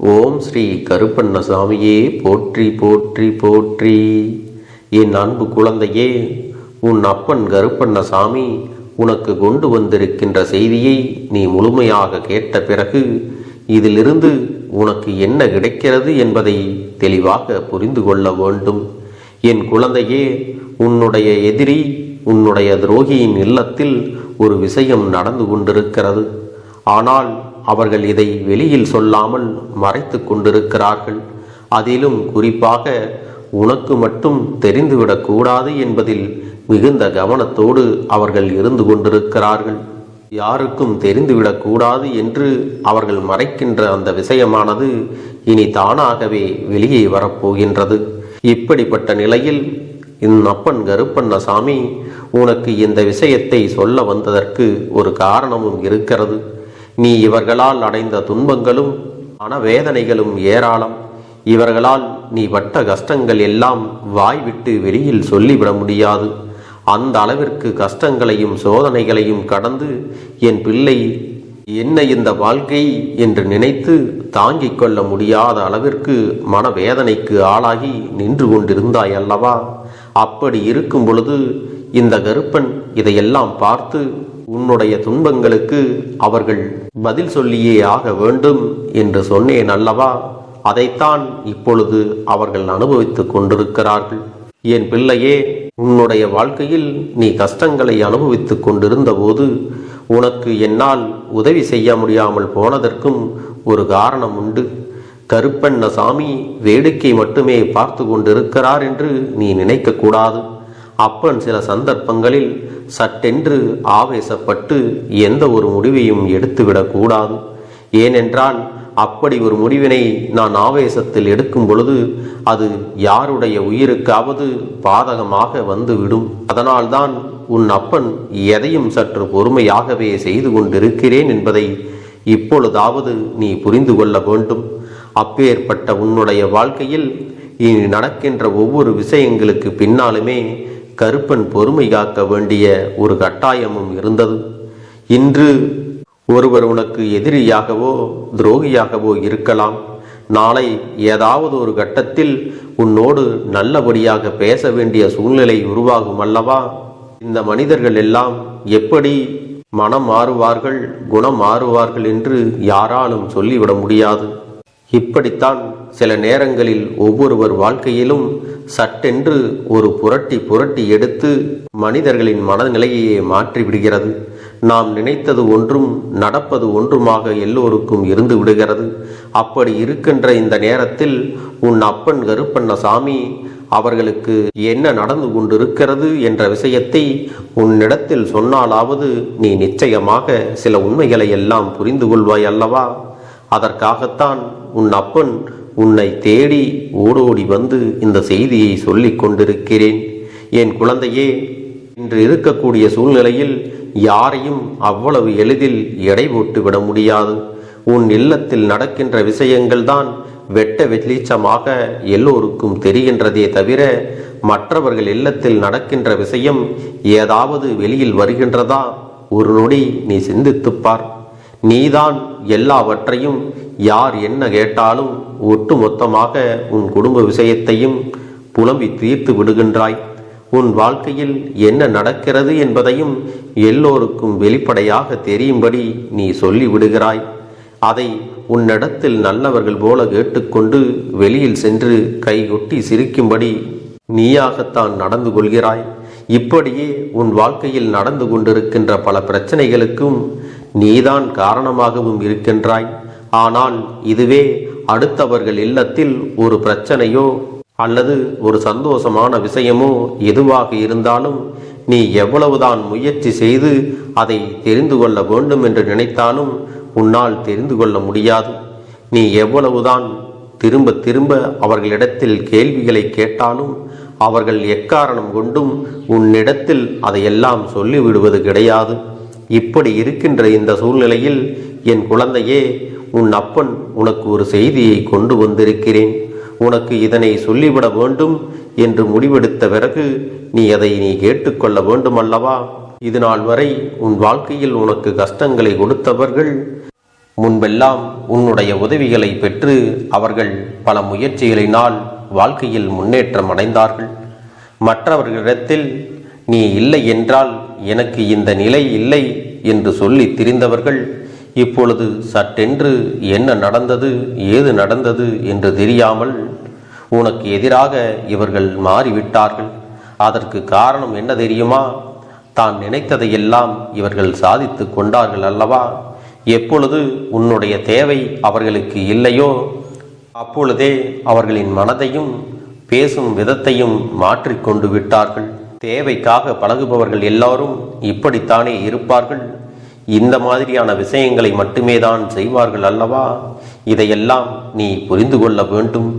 ஓம் ஸ்ரீ கருப்பண்ணசாமியே போற்றி போற்றி போற்றி. என் அன்பு குழந்தையே, உன் அப்பன் கருப்பண்ணசாமி உனக்கு கொண்டு வந்திருக்கின்ற செய்தியை நீ முழுமையாக கேட்ட பிறகு இதிலிருந்து உனக்கு என்ன கிடைக்கிறது என்பதை தெளிவாக புரிந்து கொள்ள வேண்டும். என் குழந்தையே, உன்னுடைய எதிரி, உன்னுடைய துரோகியின் இல்லத்தில் ஒரு விஷயம் நடந்து கொண்டிருக்கிறது. ஆனால் அவர்கள் இதை வெளியில் சொல்லாமல் மறைத்து கொண்டிருக்கிறார்கள். அதிலும் குறிப்பாக உனக்கு மட்டும் தெரிந்துவிடக்கூடாது என்பதில் மிகுந்த கவனத்தோடு அவர்கள் இருந்து கொண்டிருக்கிறார்கள். யாருக்கும் தெரிந்துவிடக்கூடாது என்று அவர்கள் மறைக்கின்ற அந்த விஷயமானது இனி தானாகவே வெளியே வரப்போகின்றது. இப்படிப்பட்ட நிலையில் என் அப்பன் கருப்பண்ணசாமி உனக்கு இந்த விஷயத்தை சொல்ல வந்ததற்கு ஒரு காரணமும் இருக்கிறது. நீ இவர்களால் அடைந்த துன்பங்களும் மனவேதனைகளும் ஏராளம். இவர்களால் நீ பட்ட கஷ்டங்கள் எல்லாம் வாய்விட்டு வெளியில் சொல்லிவிட முடியாது. அந்த அளவிற்கு கஷ்டங்களையும் சோதனைகளையும் கடந்து என் பிள்ளை என்ன இந்த வாழ்க்கை என்று நினைத்து தாங்கிக் கொள்ள முடியாத அளவிற்கு மனவேதனைக்கு ஆளாகி நின்று கொண்டிருந்தாய் அல்லவா? அப்படி இருக்கும் பொழுது இந்த கருப்பன் இதையெல்லாம் பார்த்து உன்னுடைய துன்பங்களுக்கு அவர்கள் பதில் சொல்லியே ஆக வேண்டும் என்று சொன்னேன் அல்லவா? அதைத்தான் இப்பொழுது அவர்கள் அனுபவித்துக் கொண்டிருக்கிறார்கள். என் பிள்ளையே, உன்னுடைய வாழ்க்கையில் நீ கஷ்டங்களை அனுபவித்துக் கொண்டிருந்த போது உனக்கு என்னால் உதவி செய்ய முடியாமல் போனதற்கும் ஒரு காரணம் உண்டு. கருப்பண்ணசாமி வேடிக்கை மட்டுமே பார்த்து கொண்டிருக்கிறார் என்று நீ நினைக்கக்கூடாது. அப்பன் சில சந்தர்ப்பங்களில் சட்டென்று ஆவேசப்பட்டு எந்த ஒரு முடிவையும் எடுத்துவிடக்கூடாது. ஏனென்றால் அப்படி ஒரு முடிவினை நான் ஆவேசத்தில் எடுக்கும் பொழுது அது யாருடைய உயிருக்காவது பாதகமாக வந்துவிடும். அதனால்தான் உன் அப்பன் எதையும் சற்று பொறுமையாகவே செய்து கொண்டிருக்கிறேன் என்பதை இப்பொழுதாவது நீ புரிந்து கொள்ள வேண்டும். அப்பேற்பட்ட உன்னுடைய வாழ்க்கையில் இனி நடக்கின்ற ஒவ்வொரு விஷயங்களுக்கு பின்னாலுமே கருப்பன் பொறுமை காக்க வேண்டிய ஒரு கட்டாயமும் இருந்தது. இன்று ஒருவர் உனக்கு எதிரியாகவோ துரோகியாகவோ இருக்கலாம். நாளை ஏதாவது ஒரு கட்டத்தில் உன்னோடு நல்லபடியாக பேச வேண்டிய சூழ்நிலை உருவாகும் அல்லவா? இந்த மனிதர்கள் எல்லாம் எப்படி மனம் மாறுவார்கள், குணம் மாறுவார்கள் என்று யாராலும் சொல்லிவிட முடியாது. இப்படித்தான் சில நேரங்களில் ஒவ்வொருவர் வாழ்க்கையிலும் சட்டென்று ஒரு புரட்டி எடுத்து மனிதர்களின் மனநிலையே மாற்றிவிடுகிறது. நாம் நினைத்தது ஒன்றும் நடப்பது ஒன்றுமாக எல்லோருக்கும் இருந்து விடுகிறது. அப்படி இருக்கின்ற இந்த நேரத்தில் உன் அப்பன் கருப்பண்ணசாமி அவர்களுக்கு என்ன நடந்து கொண்டிருக்கிறது என்ற விஷயத்தை உன்னிடத்தில் சொன்னாலாவது நீ நிச்சயமாக சில உண்மைகளை எல்லாம் புரிந்து கொள்வாய் அல்லவா? அதற்காகத்தான் உன் அப்பன் உன்னை தேடி ஓடோடி வந்து இந்த செய்தியை சொல்லிக் கொண்டிருக்கிறேன். என் குழந்தையே, இன்று இருக்கக்கூடிய சூழ்நிலையில் யாரையும் அவ்வளவு எளிதில் எடை போட்டு விட முடியாது. உன் இல்லத்தில் நடக்கின்ற விஷயங்கள் தான் வெட்ட வெளிச்சமாக எல்லோருக்கும் தெரிகின்றதே தவிர மற்றவர்கள் இல்லத்தில் நடக்கின்ற விஷயம் ஏதாவது வெளியில் வருகின்றதா? ஒரு நொடி நீ சிந்தித்துப்பார். நீதான் எல்லாவற்றையும் யார் என்ன கேட்டாலும் ஒட்டு மொத்தமாக உன் குடும்ப விஷயத்தையும் புலம்பி தீர்த்து விடுகின்றாய். உன் வாழ்க்கையில் என்ன நடக்கிறது என்பதையும் எல்லோருக்கும் வெளிப்படையாக தெரியும்படி நீ சொல்லி விடுகிறாய். அதை உன்னிடத்தில் நல்லவர்கள் போல கேட்டுக்கொண்டு வெளியில் சென்று கைகொட்டி சிரிக்கும்படி நீயாகத்தான் நடந்து கொள்கிறாய். இப்படியே உன் வாழ்க்கையில் நடந்து கொண்டிருக்கின்ற பல பிரச்சனைகளுக்கும் நீதான் காரணமாகவும் இருக்கின்றாய். ஆனால் இதுவே அடுத்தவர்கள் இல்லத்தில் ஒரு பிரச்சனையோ அல்லது ஒரு சந்தோஷமான விஷயமோ எதுவாக இருந்தாலும் நீ எவ்வளவுதான் முயற்சி செய்து அதை தெரிந்து கொள்ள வேண்டும் என்று நினைத்தாலும் உன்னால் தெரிந்து கொள்ள முடியாது. நீ எவ்வளவுதான் திரும்ப திரும்ப அவர்களிடத்தில் கேள்விகளை கேட்டாலும் அவர்கள் எக்காரணம் கொண்டும் உன்னிடத்தில் அதையெல்லாம் சொல்லிவிடுவது கிடையாது. இப்படி இருக்கின்ற இந்த சூழ்நிலையில் என் குழந்தையே, உன் அப்பன் உனக்கு ஒரு செய்தியை கொண்டு வந்திருக்கிறேன். உனக்கு இதனை சொல்லிவிட வேண்டும் என்று முடிவெடுத்த பிறகு அதை நீ கேட்டுக்கொள்ள வேண்டும் அல்லவா? இது நாள் வரை உன் வாழ்க்கையில் உனக்கு கஷ்டங்களை கொடுத்தவர்கள் முன்பெல்லாம் உன்னுடைய உதவிகளை பெற்று அவர்கள் பல முயற்சிகளினால் வாழ்க்கையில் முன்னேற்றம் அடைந்தார்கள். மற்றவர்களிடத்தில் நீ இல்லை என்றால் எனக்கு இந்த நிலை இல்லை என்று சொல்லி திரிந்தவர்கள் இப்பொழுது சட்டென்று என்ன நடந்தது ஏது நடந்தது என்று தெரியாமல் உனக்கு எதிராக இவர்கள் மாறிவிட்டார்கள். அதற்கு காரணம் என்ன தெரியுமா? தான் நினைத்ததையெல்லாம் இவர்கள் சாதித்து கொண்டார்கள் அல்லவா? எப்பொழுது உன்னுடைய தேவை அவர்களுக்கு இல்லையோ அப்பொழுதே அவர்களின் மனதையும் பேசும் விதத்தையும் மாற்றிக்கொண்டு விட்டார்கள். தேவைக்காக பழகுபவர்கள் எல்லாரும் இப்படித்தானே இருப்பார்கள். இந்த மாதிரியான விஷயங்களை மட்டுமே தான் செய்வார்கள் அல்லவா? இதையெல்லாம் நீ புரிந்து கொள்ள வேண்டும்.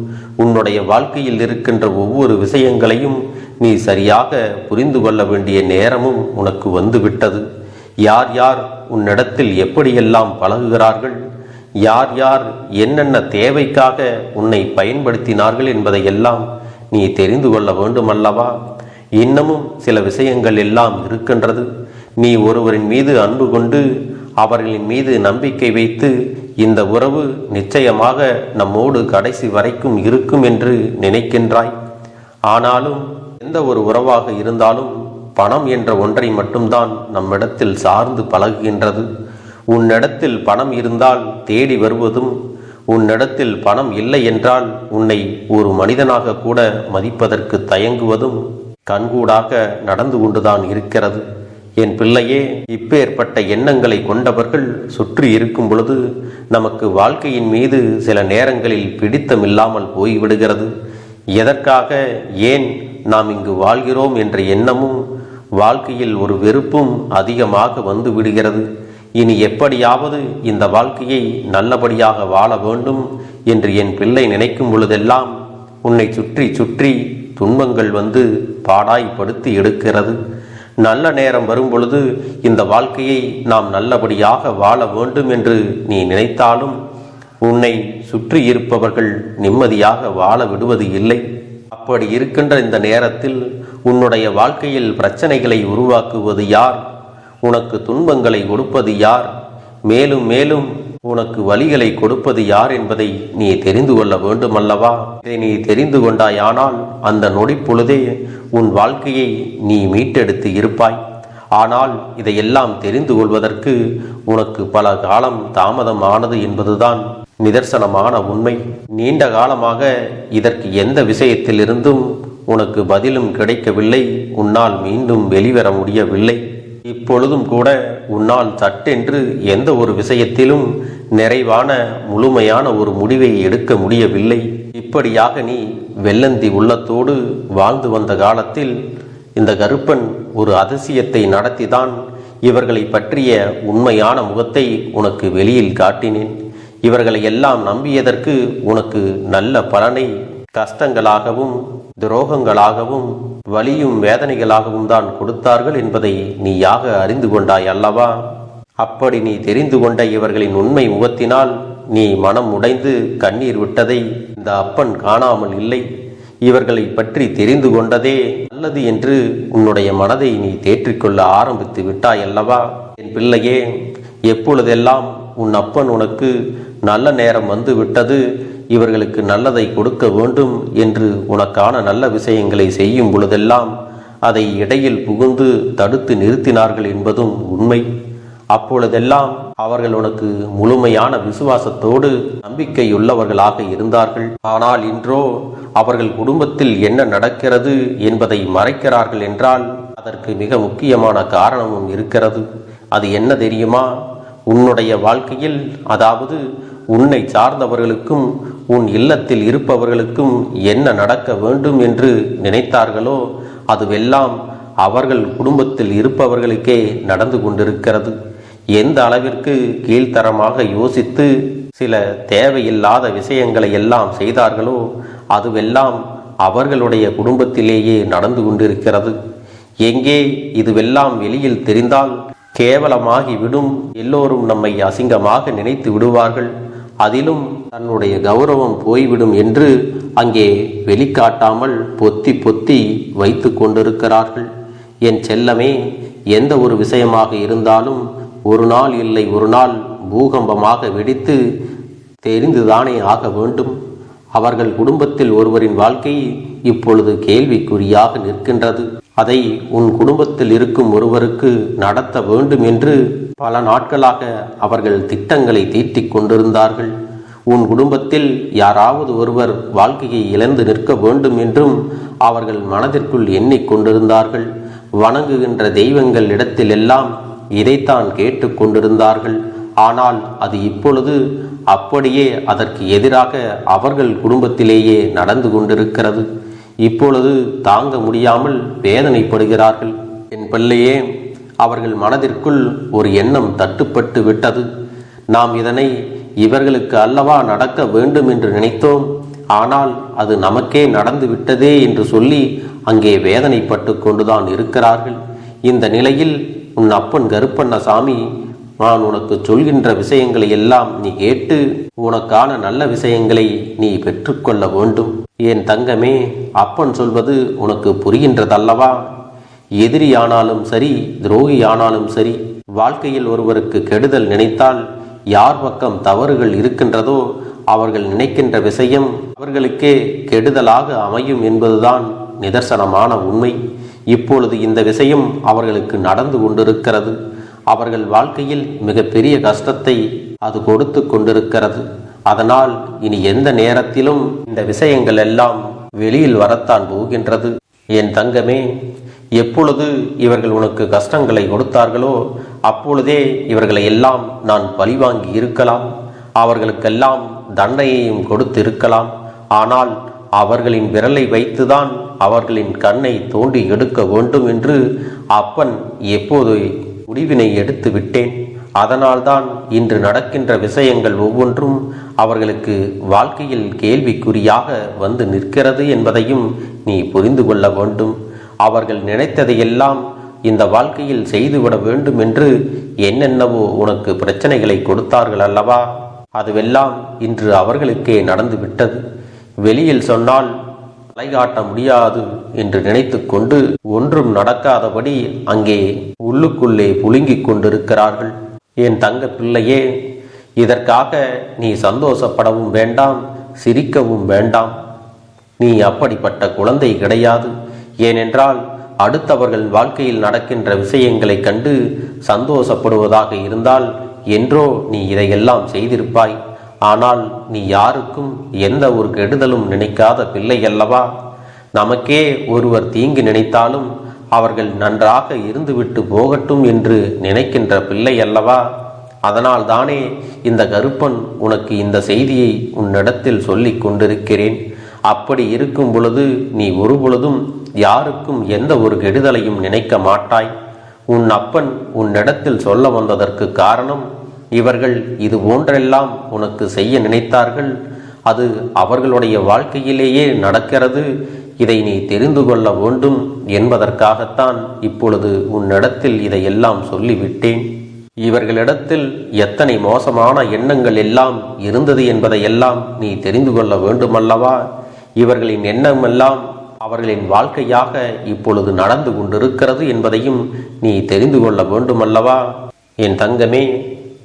உன்னுடைய வாழ்க்கையில் இருக்கின்ற ஒவ்வொரு விஷயங்களையும் நீ சரியாக புரிந்து கொள்ள வேண்டிய நேரமும் உனக்கு வந்துவிட்டது. யார் யார் உன்னிடத்தில் எப்படியெல்லாம் பழகுகிறார்கள், யார் யார் என்னென்ன தேவைக்காக உன்னை பயன்படுத்தினார்கள் என்பதையெல்லாம் நீ தெரிந்து கொள்ள வேண்டும் அல்லவா? இன்னமும் சில விஷயங்கள் எல்லாம் இருக்கின்றது. நீ ஒருவரின் மீது அன்பு கொண்டு அவர்களின் மீது நம்பிக்கை வைத்து இந்த உறவு நிச்சயமாக நம்மோடு கடைசி வரைக்கும் இருக்கும் என்று நினைக்கின்றாய். ஆனாலும் எந்த ஒரு உறவாக இருந்தாலும் பணம் என்ற ஒன்றை மட்டும்தான் நம்மிடத்தில் சார்ந்து பழகுகின்றது. உன்னிடத்தில் பணம் இருந்தால் தேடி வருவதும், உன்னிடத்தில் பணம் இல்லை என்றால் உன்னை ஒரு மனிதனாக கூட மதிப்பதற்கு தயங்குவதும் கண்கூடாக நடந்து கொண்டுதான் இருக்கிறது. என் பிள்ளையே, இப்பேற்பட்ட எண்ணங்களை கொண்டவர்கள் சுற்றி இருக்கும் பொழுது நமக்கு வாழ்க்கையின் மீது சில நேரங்களில் பிடித்தமில்லாமல் போய்விடுகிறது. எதற்காக, ஏன் நாம் இங்கு வாழ்கிறோம் என்ற எண்ணமும் வாழ்க்கையில் ஒரு வெறுப்பும் அதிகமாக வந்து விடுகிறது. இனி எப்படியாவது இந்த வாழ்க்கையை நல்லபடியாக வாழ வேண்டும் என்று என் பிள்ளை நினைக்கும் பொழுதெல்லாம் உன்னை சுற்றி சுற்றி துன்பங்கள் வந்து பாடாய்படுத்தி எடுக்கிறது. நல்ல நேரம் வரும் பொழுது இந்த வாழ்க்கையை நாம் நல்லபடியாக வாழ வேண்டும் என்று நீ நினைத்தாலும் உன்னை சுற்றி இருப்பவர்கள் நிம்மதியாக வாழ விடுவது இல்லை. அப்படி இருக்கின்ற இந்த நேரத்தில் உன்னுடைய வாழ்க்கையில் பிரச்சனைகளை உருவாக்குவது யார்? உனக்கு துன்பங்களை கொடுப்பது யார்? மேலும் மேலும் உனக்கு வலிகளை கொடுப்பது யார் என்பதை நீ தெரிந்து கொள்ள வேண்டும் அல்லவா? இதை நீ தெரிந்து கொண்டாயானால் அந்த நொடி பொழுதே உன் வாழ்க்கையை நீ மீட்டெடுத்து இருப்பாய். ஆனால் இதையெல்லாம் தெரிந்து கொள்வதற்கு உனக்கு பல காலம் தாமதம் ஆனது என்பதுதான் நிதர்சனமான உண்மை. நீண்ட காலமாக இதற்கு எந்த விஷயத்திலிருந்தும் உனக்கு பதிலும் கிடைக்கவில்லை. உன்னால் மீண்டும் வெளிவர முடியவில்லை. இப்பொழுதும் கூட உன்னால் சட்டென்று எந்த ஒரு விஷயத்திலும் நிறைவான முழுமையான ஒரு முடிவை எடுக்க முடியவில்லை. இப்படியாக நீ வெள்ளந்தி உள்ளத்தோடு வாழ்ந்து வந்த காலத்தில் இந்த கருப்பன் ஒரு அதிசயத்தை நடத்திதான் இவர்களை பற்றிய உண்மையான முகத்தை உனக்கு வெளியில் காட்டினேன். இவர்களை எல்லாம் நம்பியதற்கு உனக்கு நல்ல பலனை கஷ்டங்களாகவும் துரோகங்களாகவும் வலியும் வேதனைகளாகவும் தான் கொடுத்தார்கள் என்பதை நீயாக அறிந்து கொண்டாய் அல்லவா? அப்படி நீ தெரிந்து கொண்ட இவர்களின் உண்மை முகத்தினால் நீ மனம் உடைந்து கண்ணீர் விட்டதை இந்த அப்பன் காணாமல் இல்லை. இவர்களை பற்றி தெரிந்து கொண்டதே நல்லது என்று உன்னுடைய மனதை நீ தேற்றிக்கொள்ள ஆரம்பித்து விட்டாய் அல்லவா? என் பிள்ளையே, எப்பொழுதெல்லாம் உன் அப்பன் உனக்கு நல்ல நேரம் வந்து விட்டது, இவர்களுக்கு நல்லதை கொடுக்க வேண்டும் என்று உனக்கான நல்ல விஷயங்களை செய்யும் பொழுதெல்லாம் அதை இடையில் புகுந்து தடுத்து நிறுத்தினார்கள் என்பதும் உண்மை. அப்பொழுதெல்லாம் அவர்கள் உனக்கு முழுமையான விசுவாசத்தோடு நம்பிக்கையுள்ளவர்களாக இருந்தார்கள். ஆனால் இன்றோ அவர்கள் குடும்பத்தில் என்ன நடக்கிறது என்பதை மறைக்கிறார்கள் என்றால் அதற்கு மிக முக்கியமான காரணமும் இருக்கிறது. அது என்ன தெரியுமா? உன்னுடைய வாழ்க்கையில், அதாவது உன்னை சார்ந்தவர்களுக்கும் உன் இல்லத்தில் இருப்பவர்களுக்கும் என்ன நடக்க வேண்டும் என்று நினைத்தார்களோ அதுவெல்லாம் அவர்கள் குடும்பத்தில் இருப்பவர்களுக்கே நடந்து கொண்டிருக்கிறது. எந்த அளவிற்கு கீழ்த்தரமாக யோசித்து சில தேவையில்லாத விஷயங்களை எல்லாம் செய்தார்களோ அதுவெல்லாம் அவர்களுடைய குடும்பத்திலேயே நடந்து கொண்டிருக்கிறது. எங்கே இதுவெல்லாம் வெளியில் தெரிந்தால் கேவலமாகிவிடும். எல்லோரும் நம்மை அசிங்கமாக நினைத்து விடுவார்கள். அதிலும் தன்னுடைய கௌரவம் போய்விடும் என்று அங்கே வெளிக்காட்டாமல் பொத்தி பொத்தி வைத்து கொண்டிருக்கிறார்கள். என் செல்லமே, எந்த ஒரு விஷயமாக இருந்தாலும் ஒரு நாள் இல்லை ஒரு நாள் பூகம்பமாக வெடித்து தெரிந்துதானே ஆக வேண்டும். அவர்கள் குடும்பத்தில் ஒருவரின் வாழ்க்கை இப்பொழுது கேள்விக்குறியாக நிற்கின்றது. அதை உன் குடும்பத்தில் இருக்கும் ஒருவருக்கு நடத்த வேண்டும் என்று பல நாட்களாக அவர்கள் திட்டங்களை தீட்டிக் கொண்டிருந்தார்கள். உன் குடும்பத்தில் யாராவது ஒருவர் வாழ்க்கையை இழந்து நிற்க வேண்டும் என்றும் அவர்கள் மனதிற்குள் எண்ணிக்கொண்டிருந்தார்கள். வணங்குகின்ற தெய்வங்கள் இடத்திலெல்லாம் இதைத்தான் கேட்டு கொண்டிருந்தார்கள். ஆனால் அது இப்பொழுது அப்படியே அதற்கு எதிராக அவர்கள் குடும்பத்திலேயே நடந்து கொண்டிருக்கிறது. இப்பொழுது தாங்க முடியாமல் வேதனைப்படுகிறார்கள். என் பிள்ளையே, அவர்கள் மனதிற்குள் ஒரு எண்ணம் தட்டுப்பட்டு விட்டது. நாம் இதனை இவர்களுக்கு அல்லவா நடக்க வேண்டும் என்று நினைத்தோம், ஆனால் அது நமக்கே நடந்து விட்டதே என்று சொல்லி அங்கே வேதனைப்பட்டு கொண்டுதான் இருக்கிறார்கள். இந்த நிலையில் உன் அப்பன் கருப்பண்ணசாமி நான் உனக்கு சொல்கின்ற விஷயங்களை எல்லாம் நீ கேட்டு உனக்கான நல்ல விஷயங்களை நீ பெற்றுக்கொள்ள வேண்டும். என் தங்கமே, அப்பன் சொல்வது உனக்கு புரிகின்றதல்லவா? எதிரியானாலும் சரி, துரோகியானாலும் சரி, வாழ்க்கையில் ஒருவருக்கு கெடுதல் நினைத்தால் யார் பக்கம் தவறுகள் இருக்கின்றதோ அவர்கள் நினைக்கின்ற விஷயம் அவர்களுக்கே கெடுதலாக அமையும் என்பதுதான் நிதர்சனமான உண்மை. இப்பொழுது இந்த விஷயம் அவர்களுக்கு நடந்து கொண்டிருக்கிறது. அவர்கள் வாழ்க்கையில் மிகப்பெரிய கஷ்டத்தை அது கொடுத்து கொண்டிருக்கிறது. அதனால் இனி எந்த நேரத்திலும் இந்த விஷயங்கள் எல்லாம் வெளியில் வரத்தான் போகின்றது. என் தங்கமே, எப்பொழுது இவர்கள் உனக்கு கஷ்டங்களை கொடுத்தார்களோ அப்பொழுதே இவர்களை எல்லாம் நான் பழிவாங்கி இருக்கலாம். அவர்களுக்கெல்லாம் தண்டனையையும் கொடுத்து இருக்கலாம். ஆனால் அவர்களின் விரலை வைத்துதான் அவர்களின் கண்ணை தோண்டி எடுக்க வேண்டும் என்று அப்பன் எப்போது முடிவினை எடுத்து விட்டேன். அதனால்தான் இன்று நடக்கின்ற விஷயங்கள் ஒவ்வொன்றும் அவர்களுக்கு வாழ்க்கையில் கேள்விக்குறியாக வந்து நிற்கிறது என்பதையும் நீ புரிந்து கொள்ள வேண்டும். அவர்கள் நினைத்ததையெல்லாம் இந்த வாழ்க்கையில் செய்துவிட வேண்டும் என்று என்னென்னவோ உனக்கு பிரச்சனைகளை கொடுத்தார்கள் அல்லவா? அதுவெல்லாம் இன்று அவர்களுக்கே நடந்து விட்டது. வெளியில் சொன்னால் தலைகாட்ட முடியாது என்று நினைத்து கொண்டு ஒன்றும் நடக்காதபடி அங்கே உள்ளுக்குள்ளே புழுங்கிக் கொண்டிருக்கிறார்கள். என் தங்க பிள்ளையே, இதற்காக நீ சந்தோஷப்படவும் வேண்டாம், சிரிக்கவும் வேண்டாம். நீ அப்படிப்பட்ட குழந்தை கிடையாது. ஏனென்றால் அடுத்தவர்கள் வாழ்க்கையில் நடக்கின்ற விஷயங்களை கண்டு சந்தோஷப்படுவதாக இருந்தால் என்றோ நீ இதையெல்லாம் செய்திருப்பாய். ஆனால் நீ யாருக்கும் எந்த ஒரு கெடுதலும் நினைக்காத பிள்ளை அல்லவா? நமக்கே ஒருவர் தீங்கு நினைத்தாலும் அவர்கள் நன்றாக இருந்துவிட்டு போகட்டும் என்று நினைக்கின்ற பிள்ளை அல்லவா? அதனால் தானே இந்த கருப்பன் உனக்கு இந்த செய்தியை உன்னிடத்தில் சொல்லிக் கொண்டிருக்கிறேன். அப்படி இருக்கும் பொழுது நீ ஒரு பொழுதும் யாருக்கும் எந்த ஒரு கெடுதலையும் நினைக்க மாட்டாய். உன் அப்பன் உன்னிடத்தில் சொல்ல வந்ததற்கு காரணம், இவர்கள் இது போன்றெல்லாம் உனக்கு செய்ய நினைத்தார்கள், அது அவர்களுடைய வாழ்க்கையிலேயே நடக்கிறது, இதை நீ தெரிந்து கொள்ள வேண்டும் என்பதற்காகத்தான் இப்பொழுது உன்னிடத்தில் இதையெல்லாம் சொல்லிவிட்டேன். இவர்களிடத்தில் எத்தனை மோசமான எண்ணங்கள் எல்லாம் இருந்தது என்பதையெல்லாம் நீ தெரிந்து கொள்ள வேண்டுமல்லவா? இவர்களின் எண்ணமெல்லாம் அவர்களின் வாழ்க்கையாக இப்பொழுது நடந்து கொண்டிருக்கிறது என்பதையும் நீ தெரிந்து கொள்ள வேண்டுமல்லவா? என் தங்கமே,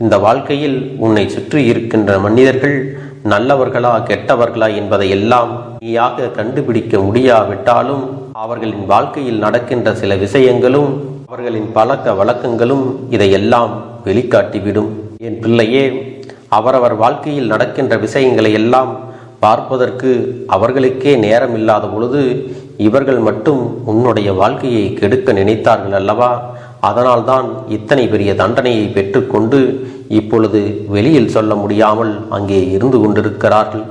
இந்த வாழ்க்கையில் உன்னை சுற்றி இருக்கின்ற மனிதர்கள் நல்லவர்களா கெட்டவர்களா என்பதை எல்லாம் நீயாக கண்டுபிடிக்க முடியாவிட்டாலும் அவர்களின் வாழ்க்கையில் நடக்கின்ற சில விஷயங்களும் அவர்களின் பழக்க வழக்கங்களும் இதையெல்லாம் வெளிக்காட்டிவிடும். என் பிள்ளையே, அவரவர் வாழ்க்கையில் நடக்கின்ற விஷயங்களை எல்லாம் பார்ப்பதற்கு அவர்களுக்கே நேரம் இல்லாத பொழுது இவர்கள் மட்டும் உன்னுடைய வாழ்க்கையை கெடுக்க நினைத்தார்கள் அல்லவா? அதனால்தான் இத்தனை பெரிய தண்டனையை பெற்றுக்கொண்டு இப்பொழுது வெளியில் சொல்ல முடியாமல் அங்கே இருந்து கொண்டிருக்கிறார்கள்.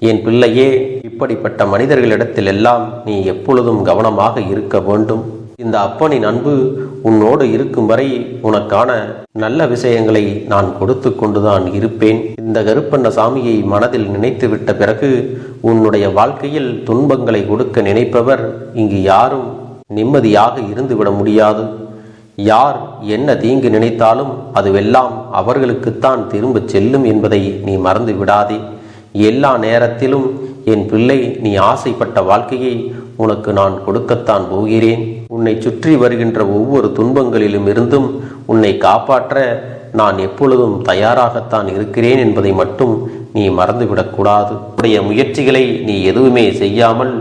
என் பிள்ளையே, இப்படிப்பட்ட மனிதர்களிடத்தில் எல்லாம் நீ எப்பொழுதும் கவனமாக இருக்க வேண்டும். இந்த அப்பனின் அன்பு உன்னோடு இருக்கும் வரை உனக்கான நல்ல விஷயங்களை நான் கொடுத்து கொண்டுதான் இருப்பேன். இந்த கருப்பண்ணசாமியை மனதில் நினைத்து விட்ட பிறகு உன்னுடைய வாழ்க்கையில் துன்பங்களை கொடுக்க நினைப்பவர் இங்கு யாரும் நிம்மதியாக இருந்துவிட முடியாது. யார் என்ன தீங்கு நினைத்தாலும் அதுவெல்லாம் அவர்களுக்குத்தான் திரும்ப செல்லும் என்பதை நீ மறந்து விடாதே. எல்லா நேரத்திலும் என் பிள்ளை, நீ ஆசைப்பட்ட வாழ்க்கையை உனக்கு நான் கொடுக்கத்தான் போகிறேன். உன்னை சுற்றி வருகின்ற ஒவ்வொரு துன்பங்களிலும் இருந்தும் உன்னை காப்பாற்ற நான் எப்பொழுதும் தயாராகத்தான் இருக்கிறேன் என்பதை மட்டும் நீ மறந்துவிடக்கூடாது. உன்னுடைய முயற்சிகளை நீ எதுவுமே செய்யாமல்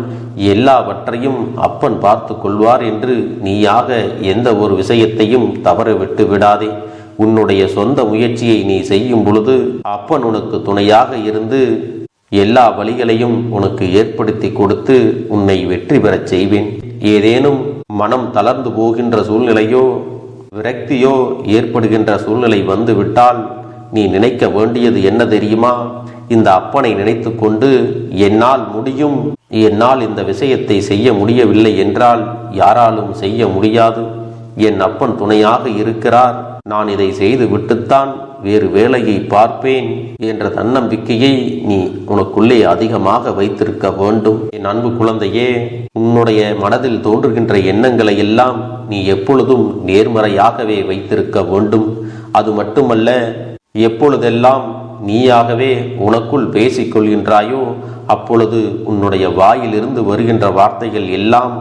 எல்லாவற்றையும் அப்பன் பார்த்து கொள்வார் என்று நீயாக எந்த ஒரு விஷயத்தையும் தவற விட்டு விடாதே. உன்னுடைய சொந்த முயற்சியை நீ செய்யும் பொழுது அப்பன் உனக்கு துணையாக இருந்து எல்லா வழிகளையும் உனக்கு ஏற்படுத்தி கொடுத்து உன்னை வெற்றி பெறச் செய்வேன். ஏதேனும் மனம் தளர்ந்து போகின்ற சூழ்நிலையோ விரக்தியோ ஏற்படுகின்ற சூழ்நிலை வந்துவிட்டால் நீ நினைக்க வேண்டியது என்ன தெரியுமா? இந்த அப்பனை நினைத்து கொண்டு என்னால் முடியும், என்னால் இந்த விஷயத்தை செய்ய முடியவில்லை என்றால் யாராலும் செய்ய முடியாது, என் அப்பன் துணையாக இருக்கிறார், நான் இதை செய்து விட்டுத்தான் வேறு வேலையை பார்ப்பேன் என்ற தன்னம்பிக்கையை நீ உனக்குள்ளே அதிகமாக வைத்திருக்க வேண்டும். என் அன்பு குழந்தையே, உன்னுடைய மனதில் தோன்றுகின்ற எண்ணங்களை எல்லாம் நீ எப்பொழுதும் நேர்மறையாகவே வைத்திருக்க வேண்டும். அது மட்டுமல்ல, எப்பொழுதெல்லாம் நீயாகவே உனக்குள் பேசிக்கொள்கின்றாயோ அப்பொழுது உன்னுடைய வாயிலிருந்து வருகின்ற வார்த்தைகள் எல்லாம்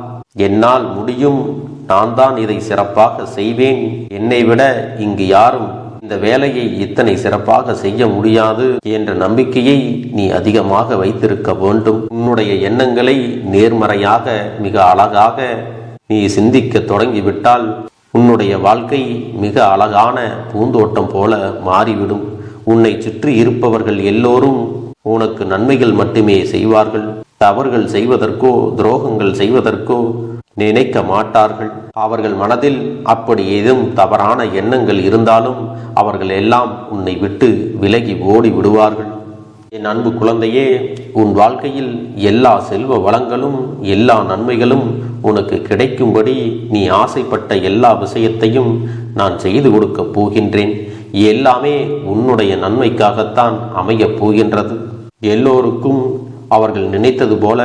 என்னால் முடியும், நான் தான் இதை சிறப்பாக செய்வேன், என்னை விட இங்கு யாரும் இந்த வேலையை இத்தனை சிறப்பாக செய்ய முடியாது என்ற நம்பிக்கையை நீ அதிகமாக வைத்திருக்க வேண்டும். உன்னுடைய எண்ணங்களை நேர்மறையாக மிக அழகாக நீ சிந்திக்க தொடங்கிவிட்டால் உன்னுடைய வாழ்க்கை மிக அழகான பூந்தோட்டம் போல மாறிவிடும். உன்னை சுற்றி இருப்பவர்கள் எல்லோரும் உனக்கு நன்மைகள் மட்டுமே செய்வார்கள். தவறுகள் செய்வதற்கோ துரோகங்கள் செய்வதற்கோ நினைக்க மாட்டார்கள். அவர்கள் மனதில் அப்படி ஏதும் தவறான எண்ணங்கள் இருந்தாலும் அவர்கள் எல்லாம் உன்னை விட்டு விலகி ஓடி விடுவார்கள். என் அன்பு குழந்தையே, உன் வாழ்க்கையில் எல்லா செல்வ வளங்களும் எல்லா நன்மைகளும் உனக்கு கிடைக்கும்படி நீ ஆசைப்பட்ட எல்லா விஷயத்தையும் நான் செய்து கொடுக்கப் போகின்றேன். எல்லாமே உன்னுடைய நன்மைக்காகத்தான் அமையப் போகின்றது. எல்லோருக்கும் அவர்கள் நினைத்தது போல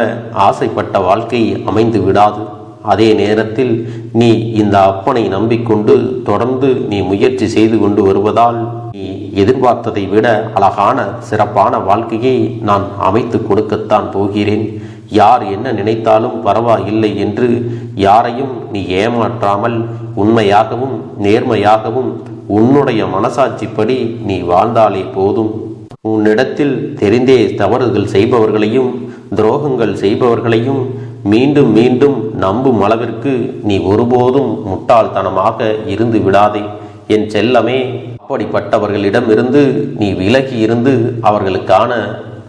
ஆசைப்பட்ட வாழ்க்கை அமைந்து விடாது. அதே நேரத்தில் நீ இந்த அப்பனை நம்பிக்கொண்டு தொடர்ந்து நீ முயற்சி செய்து கொண்டு வருவதால் நீ எதிர்பார்த்ததை விட அழகான சிறப்பான வாழ்க்கையை நான் அமைத்து கொடுக்கத்தான் போகிறேன். யார் என்ன நினைத்தாலும் பரவாயில்லை என்று யாரையும் நீ ஏமாற்றாமல் உண்மையாகவும் நேர்மையாகவும் உன்னுடைய மனசாட்சிப்படி நீ வாழ்ந்தாலே போதும். உன்னிடத்தில் தெரிந்தே தவறுகள் செய்பவர்களையும் துரோகங்கள் செய்பவர்களையும் மீண்டும் மீண்டும் நம்பும் அளவிற்கு நீ ஒருபோதும் முட்டாள்தனமாக இருந்து விடாதே. என் செல்லமே, அப்படிப்பட்டவர்களிடமிருந்து நீ விலகி இருந்து அவர்களுக்கான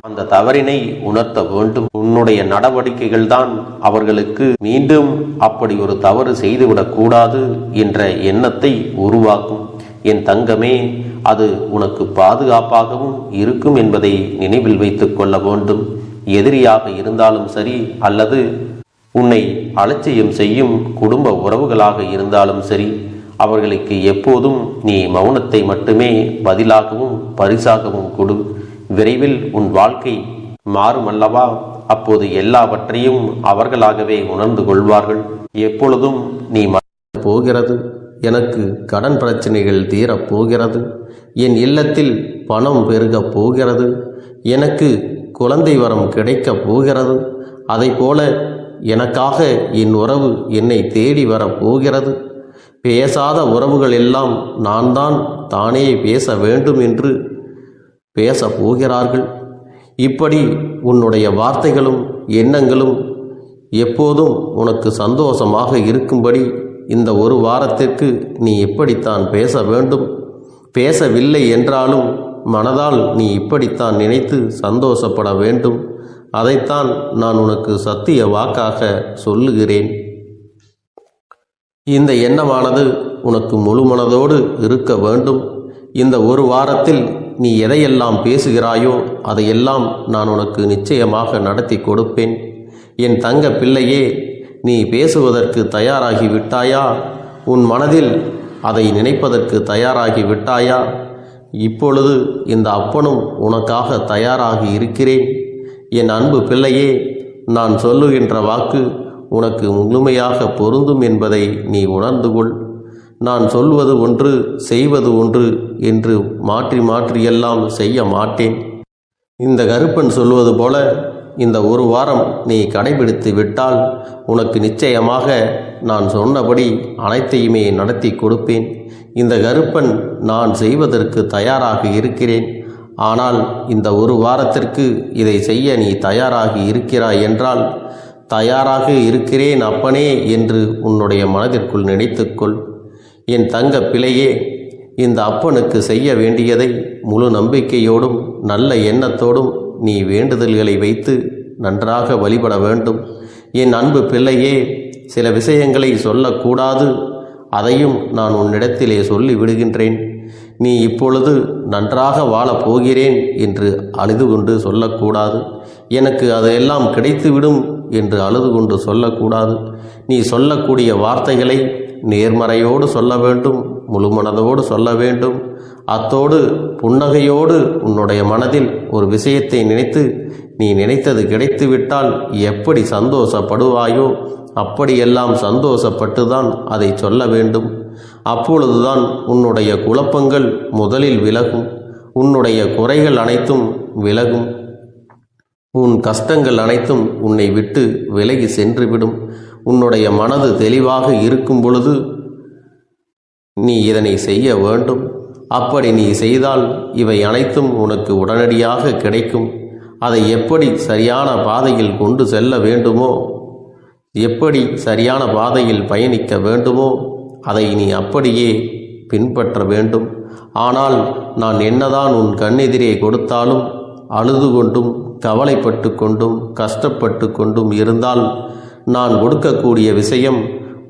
அந்த தவறினை உணர்த்த வேண்டும். உன்னுடைய நடவடிக்கைகள் தான் அவர்களுக்கு மீண்டும் அப்படி ஒரு தவறு செய்துவிடக் கூடாது என்ற எண்ணத்தை உருவாக்கும். என் தங்கமே, அது உனக்கு பாதுகாப்பாகவும் இருக்கும் என்பதை நினைவில் வைத்துக் கொள்ள வேண்டும். எதிரியாக இருந்தாலும் சரி அல்லது உன்னை அலட்சியம் செய்யும் குடும்ப உறவுகளாக இருந்தாலும் சரி, அவர்களுக்கு எப்போதும் நீ மௌனத்தை மட்டுமே பதிலாகவும் பரிசாகவும் கொடு. விரைவில் உன் வாழ்க்கை மாறுமல்லவா? அப்போது எல்லாவற்றையும் அவர்களாகவே உணர்ந்து கொள்வார்கள். எப்பொழுதும் நீ போகிறது, எனக்கு கடன் பிரச்சனைகள் தீரப் போகிறது, என் இல்லத்தில் பணம் பெருகப் போகிறது, எனக்கு குழந்தை வரம் கிடைக்கப் போகிறது, அதை போல எனக்காக என் உறவு என்னை தேடி வரப் போகிறது, பேசாத உறவுகள் எல்லாம் நான் தான் தானே பேச வேண்டும் என்று பேசப் போகிறார்கள். இப்படி உன்னுடைய வார்த்தைகளும் எண்ணங்களும் எப்போதும் உனக்கு சந்தோஷமாக இருக்கும்படி இந்த ஒரு வாரத்திற்கு நீ எப்படித்தான் பேச வேண்டும். பேசவில்லை என்றாலும் மனதால் நீ இப்படித்தான் நினைத்து சந்தோஷப்பட வேண்டும். அதைத்தான் நான் உனக்கு சத்திய வாக்காக சொல்லுகிறேன். இந்த எண்ணமானது உனக்கு முழு மனதோடு இருக்க வேண்டும். இந்த ஒரு வாரத்தில் நீ எதையெல்லாம் பேசுகிறாயோ அதையெல்லாம் நான் உனக்கு நிச்சயமாக நடத்தி கொடுப்பேன். என் தங்க பிள்ளையே, நீ பேசுவதற்கு தயாராகி விட்டாயா? உன் மனதில் அதை நினைப்பதற்கு தயாராகி விட்டாயா? இப்பொழுது இந்த அப்பனும் உனக்காக தயாராகி இருக்கிறேன். என் அன்பு பிள்ளையே, நான் சொல்லுகின்ற வாக்கு உனக்கு முழுமையாக பொருந்தும் என்பதை நீ உணர்ந்து கொள். நான் சொல்வது ஒன்று செய்வது ஒன்று என்று மாற்றி மாற்றியெல்லாம் செய்ய மாட்டேன். இந்த கருப்பன் சொல்வது போல இந்த ஒரு வாரம் நீ கடைபிடித்து விட்டால் உனக்கு நிச்சயமாக நான் சொன்னபடி அனைத்தையுமே நடத்தி கொடுப்பேன். இந்த கருப்பன் நான் செய்வதற்கு தயாராக இருக்கிறேன். ஆனால் இந்த ஒரு வாரத்திற்கு இதை செய்ய நீ தயாராகி இருக்கிறாய் என்றால், தயாராக இருக்கிறேன் அப்பனே என்று உன்னுடைய மனதிற்குள் நினைத்துக்கொள். என் தங்க பிள்ளையே, இந்த அப்பனுக்கு செய்ய வேண்டியதை முழு நம்பிக்கையோடும் நல்ல எண்ணத்தோடும் நீ வேண்டுதல்களை வைத்து நன்றாக வழிபட வேண்டும். என் அன்பு பிள்ளையே, சில விஷயங்களை சொல்லக்கூடாது, அதையும் நான் உன்னிடத்திலே சொல்லி விடுகின்றேன். நீ இப்பொழுது நன்றாக வாழப் போகிறேன் என்று அழுது கொண்டு சொல்லக்கூடாது. எனக்கு அதையெல்லாம் கிடைத்துவிடும் என்று அழுது கொண்டு சொல்லக்கூடாது. நீ சொல்லக்கூடிய வார்த்தைகளை நேர்மறையோடு சொல்ல வேண்டும், முழுமனதோடு சொல்ல வேண்டும். அத்தோடு புன்னகையோடு உன்னுடைய மனதில் ஒரு விஷயத்தை நினைத்து நீ நினைத்தது கிடைத்துவிட்டால் எப்படி சந்தோஷப்படுவாயோ அப்படியெல்லாம் சந்தோஷப்பட்டுதான் அதை சொல்ல வேண்டும். அப்பொழுதுதான் உன்னுடைய குழப்பங்கள் முதலில் விலகும், உன்னுடைய குறைகள் அனைத்தும் விலகும், உன் கஷ்டங்கள் அனைத்தும் உன்னை விட்டு விலகி சென்றுவிடும். உன்னுடைய மனது தெளிவாக இருக்கும் பொழுது நீ இதனை செய்ய வேண்டும். அப்படி நீ செய்தால் இவை அனைத்தும் உனக்கு உடனடியாக கிடைக்கும். அதை எப்படி சரியான பாதையில் கொண்டு செல்ல வேண்டுமோ, எப்படி சரியான பாதையில் பயணிக்க வேண்டுமோ அதை நீ அப்படியே பின்பற்ற வேண்டும். ஆனால் நான் என்னதான் உன் கண்ணெதிரே கொடுத்தாலும் அழுது கொண்டும் கவலைப்பட்டு கொண்டும் கஷ்டப்பட்டு கொண்டும் இருந்தால் நான் கொடுக்கக்கூடிய விஷயம்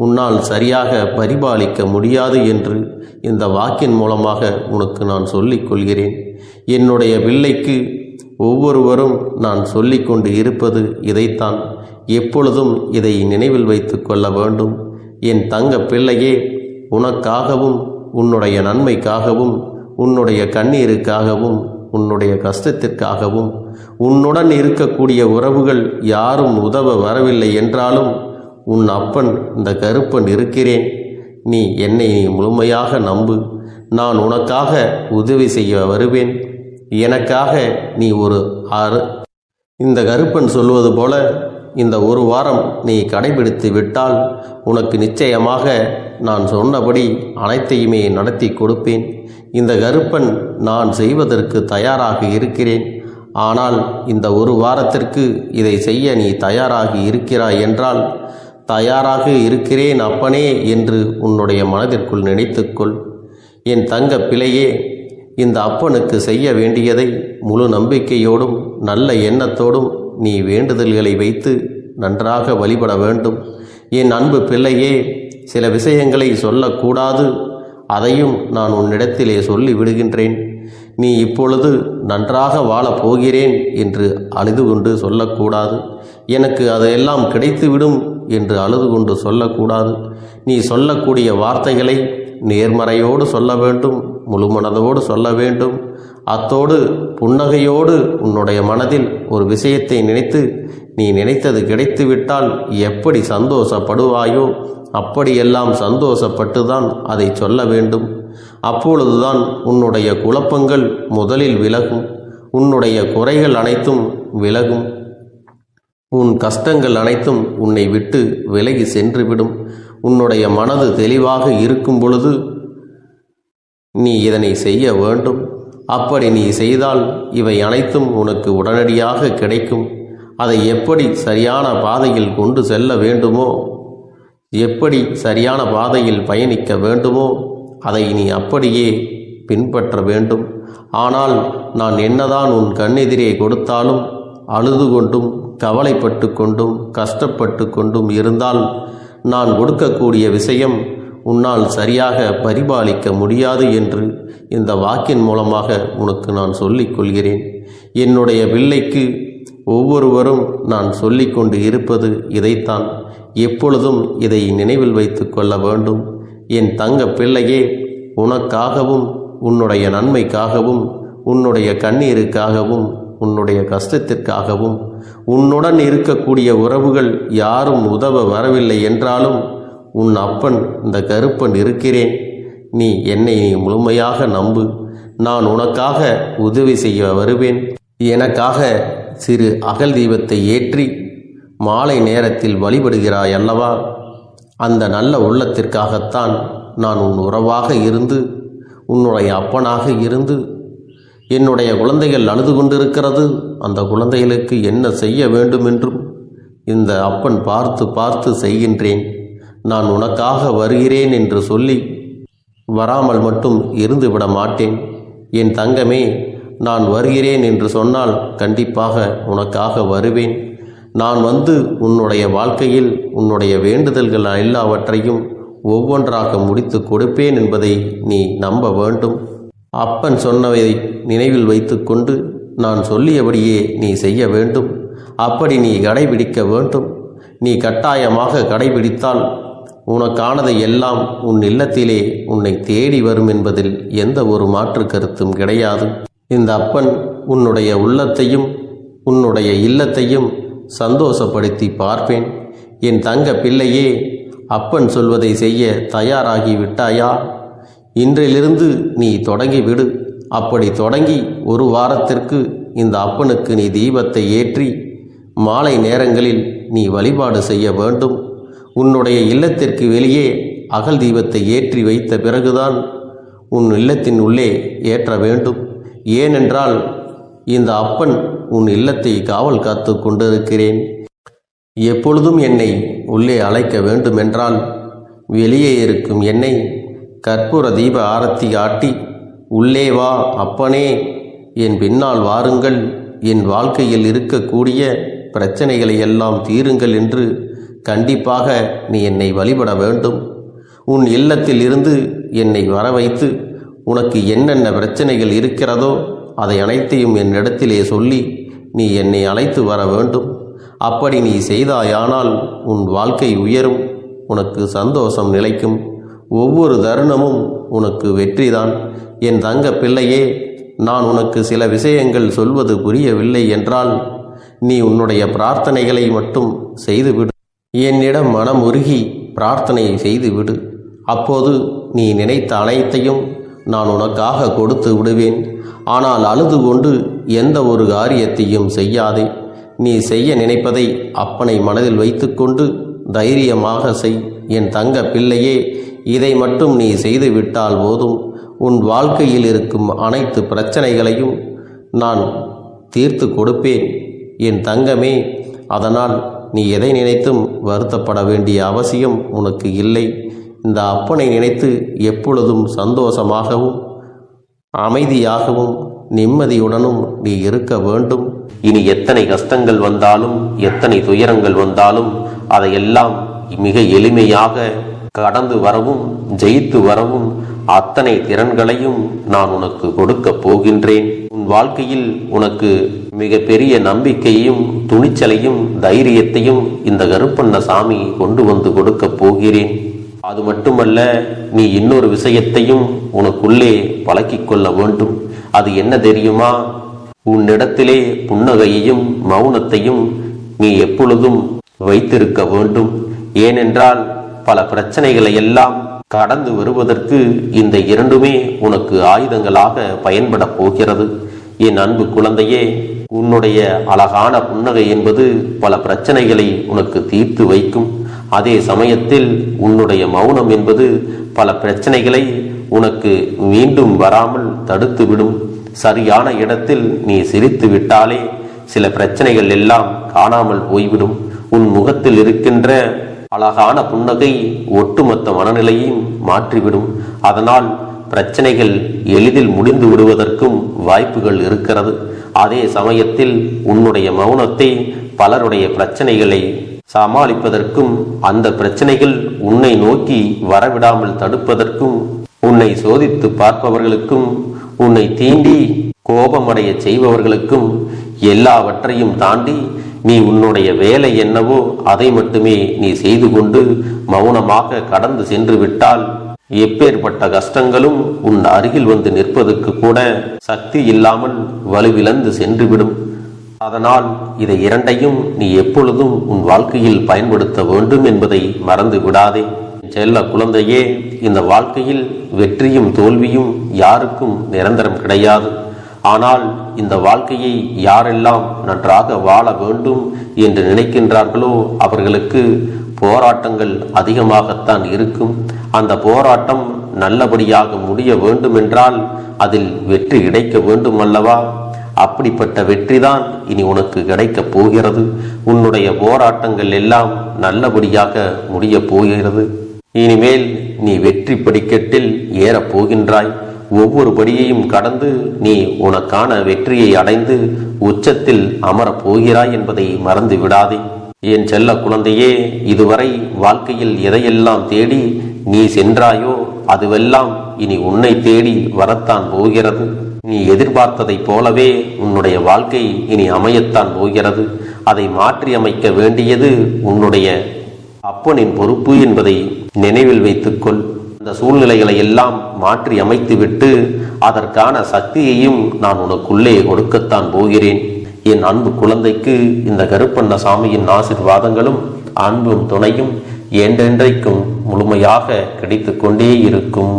உன்னால் சரியாக பரிபாலிக்க முடியாது என்று இந்த வாக்கின் மூலமாக உனக்கு நான் சொல்லிக் கொள்கிறேன். என்னுடைய பிள்ளைக்கு ஒவ்வொருவரும் நான் சொல்லிக்கொண்டு இருப்பது இதைத்தான். எப்பொழுதும் இதை நினைவில் வைத்து கொள்ள வேண்டும். என் தங்க பிள்ளையே, உனக்காகவும் உன்னுடைய நன்மைக்காகவும் உன்னுடைய கண்ணீருக்காகவும் உன்னுடைய கஷ்டத்திற்காகவும் உன்னுடன் இருக்கக்கூடிய உறவுகள் யாரும் உதவ வரவில்லை என்றாலும் உன் அப்பன் இந்த கருப்பன் இருக்கிறேன். நீ என்னை முழுமையாக நம்பு. நான் உனக்காக உதவி செய்ய வருவேன். எனக்காக நீ இந்த கருப்பன் சொல்வது போல இந்த ஒரு வாரம் நீ கடைபிடித்து விட்டால் உனக்கு நிச்சயமாக நான் சொன்னபடி அனைத்தையுமே நடத்தி கொடுப்பேன். இந்த கருப்பன் நான் செய்வதற்கு தயாராக இருக்கிறேன். ஆனால் இந்த ஒரு வாரத்திற்கு இதை செய்ய நீ தயாராகி இருக்கிறாய் என்றால், தயாராக இருக்கிறேன் அப்பனே என்று உன்னுடைய மனதிற்குள் நினைத்துக்கொள். என் தங்க பிள்ளையே, இந்த அப்பனுக்கு செய்ய வேண்டியதை முழு நம்பிக்கையோடும் நல்ல எண்ணத்தோடும் நீ வேண்டுதல்களை வைத்து நன்றாக வழிபட வேண்டும். என் அன்பு பிள்ளையே, சில விஷயங்களை சொல்லக்கூடாது, அதையும் நான் உன்னிடத்திலே சொல்லி விடுகின்றேன். நீ இப்பொழுது நன்றாக வாழப் போகிறேன் என்று அழுது கொண்டு சொல்லக்கூடாது. எனக்கு அதையெல்லாம் கிடைத்துவிடும் என்று அழுது கொண்டு சொல்லக்கூடாது. நீ சொல்லக்கூடிய வார்த்தைகளை நேர்மறையோடு சொல்ல வேண்டும், முழுமனதோடு சொல்ல வேண்டும். அத்தோடு புன்னகையோடு உன்னுடைய மனதில் ஒரு விஷயத்தை நினைத்து நீ நினைத்தது கிடைத்துவிட்டால் எப்படி சந்தோஷப்படுவாயோ அப்படியெல்லாம் சந்தோஷப்பட்டுதான் அதை சொல்ல வேண்டும். அப்பொழுதுதான் உன்னுடைய குழப்பங்கள் முதலில் விலகும், உன்னுடைய குறைகள் அனைத்தும் விலகும், உன் கஷ்டங்கள் அனைத்தும் உன்னை விட்டு விலகி சென்றுவிடும். உன்னுடைய மனது தெளிவாக இருக்கும் பொழுது நீ இதனை செய்ய வேண்டும். அப்படி நீ செய்தால் இவை அனைத்தும் உனக்கு உடனடியாக கிடைக்கும். அதை எப்படி சரியான பாதையில் கொண்டு செல்ல வேண்டுமோ, எப்படி சரியான பாதையில் பயணிக்க வேண்டுமோ அதை நீ அப்படியே பின்பற்ற வேண்டும். ஆனால் நான் என்னதான் உன் கண்ணெதிரே கொடுத்தாலும் அழுது கொண்டும் கவலைப்பட்டு கொண்டும் கஷ்டப்பட்டு கொண்டும் இருந்தால் நான் கொடுக்கக்கூடிய விஷயம் உன்னால் சரியாக பரிபாலிக்க முடியாது என்று இந்த வாக்கின் மூலமாக உனக்கு நான் சொல்லிக் கொள்கிறேன். என்னுடைய பிள்ளைக்கு ஒவ்வொருவரும் நான் சொல்லிக்கொண்டு இருப்பது இதைத்தான். எப்பொழுதும் இதை நினைவில் வைத்து கொள்ள வேண்டும். என் தங்க பிள்ளையே, உனக்காகவும் உன்னுடைய நன்மைக்காகவும் உன்னுடைய கண்ணீருக்காகவும் உன்னுடைய கஷ்டத்திற்காகவும் உன்னுடன் இருக்கக்கூடிய உறவுகள் யாரும் உதவ வரவில்லை என்றாலும் உன் அப்பன் இந்த கருப்பன் இருக்கிறேன். நீ என்னை முழுமையாக நம்பு. நான் உனக்காக உதவி செய்ய வருவேன். எனக்காக சிறு அகல் தீபத்தை ஏற்றி மாலை நேரத்தில் வழிபடுகிறாய் அல்லவா? அந்த நல்ல உள்ளத்திற்காகத்தான் நான் உன் உறவாக இருந்து, உன்னுடைய அப்பனாக இருந்து, என்னுடைய குழந்தைகள் அழுது கொண்டிருக்கிறது, அந்த குழந்தைகளுக்கு என்ன செய்ய வேண்டும் என்றும் இந்த அப்பன் பார்த்து பார்த்து செய்கின்றேன். நான் உனக்காக வருகிறேன் என்று சொல்லி வராமல் மட்டும் இருந்து விட மாட்டேன். என் தங்கமே, நான் வருகிறேன் என்று சொன்னால் கண்டிப்பாக உனக்காக வருவேன். நான் வந்து உன்னுடைய வாழ்க்கையில் உன்னுடைய வேண்டுதல்கள் எல்லாவற்றையும் ஒவ்வொன்றாக முடித்து கொடுப்பேன் என்பதை நீ நம்ப வேண்டும். அப்பன் சொன்னவை நினைவில் வைத்துக்கொண்டு நான் சொல்லியபடியே நீ செய்ய வேண்டும். அப்படி நீ கடைபிடிக்க வேண்டும். நீ கட்டாயமாக கடைபிடித்தால் உனக்கானதை எல்லாம் உன் இல்லத்திலே உன்னை தேடி வரும் என்பதில் எந்த ஒரு மாற்று கருத்தும் கிடையாது. இந்த அப்பன் உன்னுடைய உள்ளத்தையும் உன்னுடைய இல்லத்தையும் சந்தோஷப்படுத்தி பார்ப்பேன். என் தங்க பிள்ளையே, அப்பன் சொல்வதை செய்ய தயாராகி விட்டாயா? இன்றிலிருந்து நீ தொடங்கிவிடு. அப்படி தொடங்கி ஒரு வாரத்திற்கு இந்த அப்பனுக்கு நீ தீபத்தை ஏற்றி மாலை நேரங்களில் நீ வழிபாடு செய்ய வேண்டும். உன்னுடைய இல்லத்திற்கு வெளியே அகல் தீபத்தை ஏற்றி வைத்த பிறகுதான் உன் இல்லத்தின் உள்ளே ஏற்ற வேண்டும். ஏனென்றால் இந்த அப்பன் உன் இல்லத்தை காவல் காத்து கொண்டிருக்கிறேன். எப்பொழுதும் என்னை உள்ளே அழைக்க வேண்டுமென்றால் வெளியே இருக்கும் என்னை கற்பூர தீப ஆரத்தி காட்டி, உள்ளே வா அப்பனே, என் பின்னால் வாருங்கள், என் வாழ்க்கையில் இருக்கக்கூடிய பிரச்சனைகளை எல்லாம் தீருங்கள் என்று கண்டிப்பாக நீ என்னை வழிபட வேண்டும். உன் இல்லத்தில் இருந்து என்னை வர வைத்து உனக்கு என்னென்ன பிரச்சனைகள் இருக்கிறதோ அதை அனைத்தையும் என்னிடத்திலே சொல்லி நீ என்னை அழைத்து வர வேண்டும். அப்படி நீ செய்தாயானால் உன் வாழ்க்கை உயரும், உனக்கு சந்தோஷம் நிலைக்கும், ஒவ்வொரு தருணமும் உனக்கு வெற்றிதான். என் தங்க பிள்ளையே, நான் உனக்கு சில விஷயங்கள் சொல்வது புரியவில்லை என்றால் நீ உன்னுடைய பிரார்த்தனைகளை மட்டும் செய்துவிடு. என்னிடம் மனம் உருகி பிரார்த்தனையை செய்துவிடு. அப்போது நீ நினைத்த அனைத்தையும் நான் உனக்காக கொடுத்து விடுவேன். ஆனால் அழுது கொண்டு எந்த ஒரு காரியத்தையும் செய்யாதே. நீ செய்ய நினைப்பதை அப்பனை மனதில் வைத்துக்கொண்டு தைரியமாக செய். என் தங்க பிள்ளையே, இதை மட்டும் நீ செய்துவிட்டால் போதும். உன் வாழ்க்கையில் இருக்கும் அனைத்து பிரச்சனைகளையும் நான் தீர்த்து கொடுப்பேன் என் தங்கமே. அதனால் நீ எதை நினைத்தும் வருத்தப்பட வேண்டிய அவசியம் உனக்கு இல்லை. இந்த அப்பனை நினைத்து எப்பொழுதும் சந்தோஷமாகவும் அமைதியாகவும் நிம்மதியுடனும் நீ இருக்க வேண்டும். இனி எத்தனை கஷ்டங்கள் வந்தாலும் எத்தனை துயரங்கள் வந்தாலும் அதையெல்லாம் மிக எளிமையாக கடந்து வரவும் ஜெயித்து வரவும் அத்தனை திறன்களையும் நான் உனக்கு கொடுக்க போகின்றேன். உன் வாழ்க்கையில் உனக்கு மிக பெரிய நம்பிக்கையும் துணிச்சலையும் தைரியத்தையும் இந்த கருப்பண்ண சாமி கொண்டு வந்து கொடுக்க போகிறேன். அது மட்டுமல்ல, நீ இன்னொரு விஷயத்தையும் உனக்குள்ளே பழக்கிக் கொள்ள வேண்டும். அது என்ன தெரியுமா? உன்னிடத்திலே புன்னகையையும் மௌனத்தையும் நீ எப்பொழுதும் வைத்திருக்க வேண்டும். ஏனென்றால் பல பிரச்சனைகளை எல்லாம் கடந்து வருவதற்கு இந்த இரண்டுமே உனக்கு ஆயுதங்களாக பயன்பட போகிறது. என் அன்பு குழந்தையே, உன்னுடைய அழகான புன்னகை என்பது பல பிரச்சனைகளை உனக்கு தீர்த்து வைக்கும். அதே சமயத்தில் உன்னுடைய மௌனம் என்பது பல பிரச்சனைகளை உனக்கு மீண்டும் வராமல் தடுத்து விடும். சரியான இடத்தில் நீ சிரித்து விட்டாலே சில பிரச்சனைகள் எல்லாம் காணாமல் போய்விடும். உன் முகத்தில் இருக்கின்ற அழகான புன்னகை ஒட்டுமொத்த மனநிலையையும் மாற்றிவிடும். அதனால் பிரச்சனைகள் எளிதில் முடிந்து விடுவதற்கும் வாய்ப்புகள் இருக்கிறது. அதே சமயத்தில் உன்னுடைய மௌனத்தை பலருடைய பிரச்சனைகளை சமாளிப்பதற்கும் அந்த பிரச்சனைகள் உன்னை நோக்கி வரவிடாமல் தடுப்பதற்கும் உன்னை சோதித்து பார்ப்பவர்களுக்கும் உன்னை தீண்டி கோபமடைய செய்பவர்களுக்கும் எல்லாவற்றையும் தாண்டி நீ உன்னுடைய வேலை என்னவோ அதை மட்டுமே நீ செய்து கொண்டு மௌனமாக கடந்து சென்று விட்டால் எப்பேற்பட்ட கஷ்டங்களும் உன் அருகில் வந்து நிற்பதற்கு கூட சக்தி இல்லாமல் வலுவிழந்து சென்றுவிடும். அதனால் இதை இரண்டையும் நீ எப்பொழுதும் உன் வாழ்க்கையில் பயன்படுத்த வேண்டும் என்பதை மறந்து விடாதே. செல்ல குழந்தையே, இந்த வாழ்க்கையில் வெற்றியும் தோல்வியும் யாருக்கும் நிரந்தரம் கிடையாது. ஆனால் இந்த வாழ்க்கையை யாரெல்லாம் நன்றாக வாழ வேண்டும் என்று நினைக்கின்றார்களோ அவர்களுக்கு போராட்டங்கள் அதிகமாகத்தான் இருக்கும். அந்த போராட்டம் நல்லபடியாக முடிய வேண்டுமென்றால் அதில் வெற்றி கிடைக்க வேண்டும் அல்லவா? அப்படிப்பட்ட வெற்றிதான் இனி உனக்கு கிடைக்கப் போகிறது. உன்னுடைய போராட்டங்கள் எல்லாம் நல்லபடியாக முடிய போகிறது. இனிமேல் நீ வெற்றி படிக்கட்டில் ஏறப் போகின்றாய். ஒவ்வொரு படியையும் கடந்து நீ உனக்கான வெற்றியை அடைந்து உச்சத்தில் அமரப் போகிறாய் என்பதை மறந்து விடாதே. என் செல்ல குழந்தையே, இதுவரை வாழ்க்கையில் எதையெல்லாம் தேடி நீ சென்றாயோ அதுவெல்லாம் இனி உன்னை தேடி வரத்தான் போகிறது. நீ எதிர்பார்த்ததைப் போலவே உன்னுடைய வாழ்க்கை இனி அமையத்தான் போகிறது. அதை மாற்றி அமைக்க வேண்டியது உன்னுடைய அப்பனின் பொறுப்பு என்பதை நினைவில் வைத்துக்கொள். அந்த சூழ்நிலைகளை எல்லாம் மாற்றி அமைத்துவிட்டு அதற்கான சக்தியையும் நான் உனக்குள்ளே கொடுக்கத்தான் போகிறேன். என் அன்பு குழந்தைக்கு இந்த கருப்பண்ணசாமியின் ஆசீர்வாதங்களும் அன்பும் துணையும் என்றென்றைக்கும் முழுமையாக கிடைத்து கொண்டே இருக்கும்.